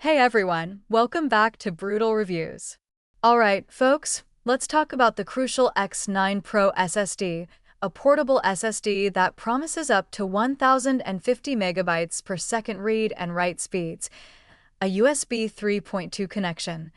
Hey everyone, welcome back to Brutal Reviews. Alright, folks, let's talk about the crucial X9 Pro SSD, a portable SSD that promises up to 1050 megabytes per second read and write speeds, a USB 3.2 connection,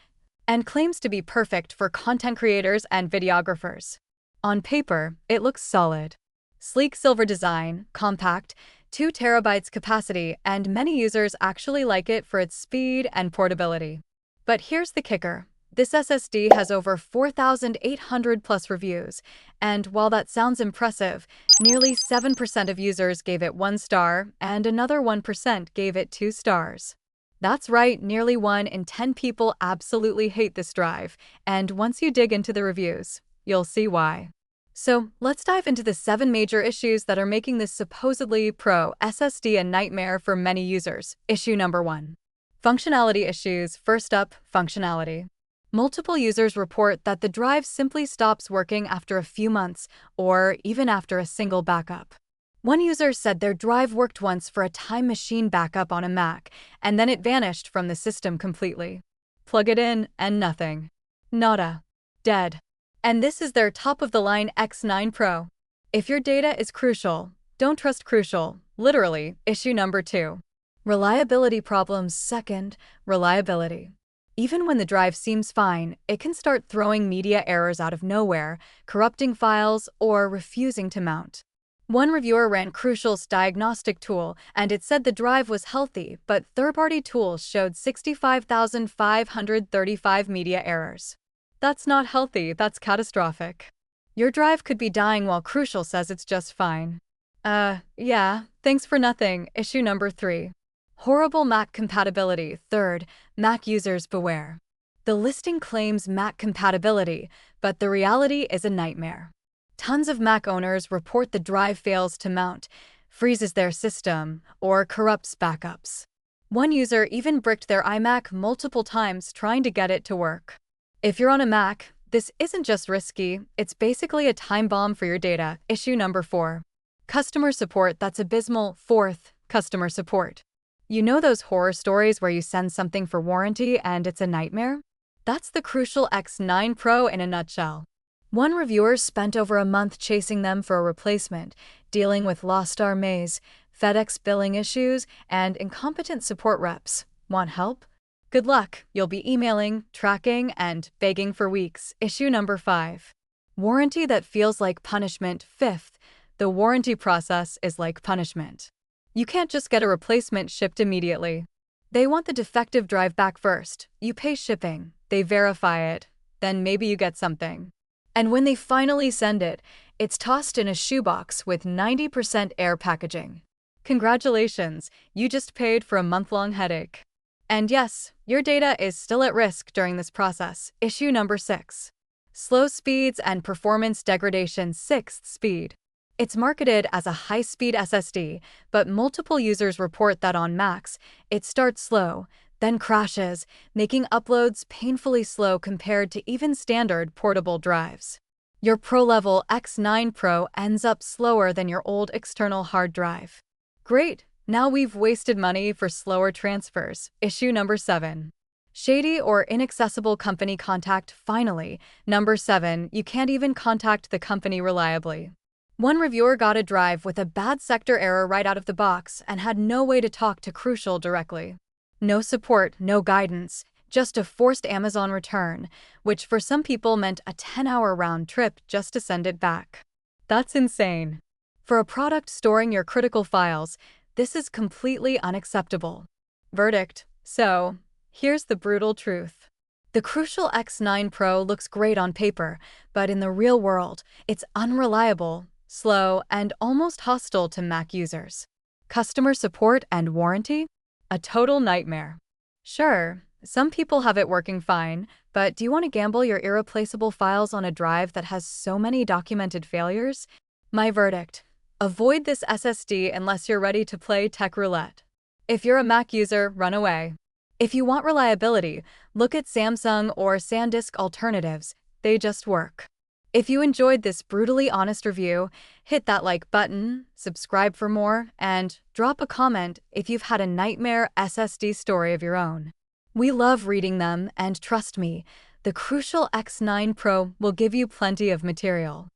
and claims to be perfect for content creators and videographers. On paper, it looks solid. Sleek silver design, compact, 2 terabytes capacity, and many users actually like it for its speed and portability. But here's the kicker. This SSD has over 4,800 plus reviews, and while that sounds impressive, nearly 7% of users gave it 1 star and another 1% gave it 2 stars. That's right, nearly 1 in 10 people absolutely hate this drive, and once you dig into the reviews, you'll see why. So let's dive into the 7 major issues that are making this supposedly pro SSD a nightmare for many users. Issue number 1. Functionality issues. First up, functionality. Multiple users report that the drive simply stops working after a few months, or even after a single backup. One user said their drive worked once for a time machine backup on a Mac, and then it vanished from the system completely. Plug it in, and nothing. Nada. Dead. And this is their top-of-the-line X9 Pro. If your data is crucial, don't trust crucial. Literally, issue number 2. Reliability problems. Second, reliability. Even when the drive seems fine, it can start throwing media errors out of nowhere, corrupting files, or refusing to mount. One reviewer ran Crucial's diagnostic tool, and it said the drive was healthy, but third-party tools showed 65,535 media errors. That's not healthy, that's catastrophic. Your drive could be dying while Crucial says it's just fine. Yeah, thanks for nothing. Issue number 3. Horrible Mac compatibility. Third, Mac users beware. The listing claims Mac compatibility, but the reality is a nightmare. Tons of Mac owners report the drive fails to mount, freezes their system, or corrupts backups. One user even bricked their iMac multiple times trying to get it to work. If you're on a Mac, this isn't just risky, it's basically a time bomb for your data. Issue number 4. Customer support. That's abysmal. Fourth, customer support. You know those horror stories where you send something for warranty and it's a nightmare? That's the Crucial X9 Pro in a nutshell. One reviewer spent over a month chasing them for a replacement, dealing with lost star maze, FedEx billing issues, and incompetent support reps. Want help? Good luck, you'll be emailing, tracking, and begging for weeks. Issue number 5. Warranty that feels like punishment. Fifth, the warranty process is like punishment. You can't just get a replacement shipped immediately. They want the defective drive back first. You pay shipping, they verify it, then maybe you get something. And when they finally send it, it's tossed in a shoebox with 90% air packaging. Congratulations, you just paid for a month-long headache. And yes, your data is still at risk during this process. Issue number 6. Slow speeds and performance degradation. Sixth, speed. It's marketed as a high-speed SSD, but multiple users report that on Macs, it starts slow, then crashes, making uploads painfully slow compared to even standard portable drives. Your pro-level X9 Pro ends up slower than your old external hard drive. Great! Now we've wasted money for slower transfers. Issue number 7. Shady or inaccessible company contact. Finally, number 7, you can't even contact the company reliably. One reviewer got a drive with a bad sector error right out of the box and had no way to talk to Crucial directly. No support, no guidance, just a forced Amazon return, which for some people meant a 10-hour round trip just to send it back. That's insane. For a product storing your critical files, this is completely unacceptable. Verdict. So, here's the brutal truth. The Crucial X9 Pro looks great on paper, but in the real world, it's unreliable, slow, and almost hostile to Mac users. Customer support and warranty? A total nightmare. Sure, some people have it working fine, but do you want to gamble your irreplaceable files on a drive that has so many documented failures? My verdict. Avoid this SSD unless you're ready to play tech roulette. If you're a Mac user, run away. If you want reliability, look at Samsung or SanDisk alternatives. They just work. If you enjoyed this brutally honest review, hit that like button, subscribe for more, and drop a comment if you've had a nightmare SSD story of your own. We love reading them, and trust me, the Crucial X9 Pro will give you plenty of material.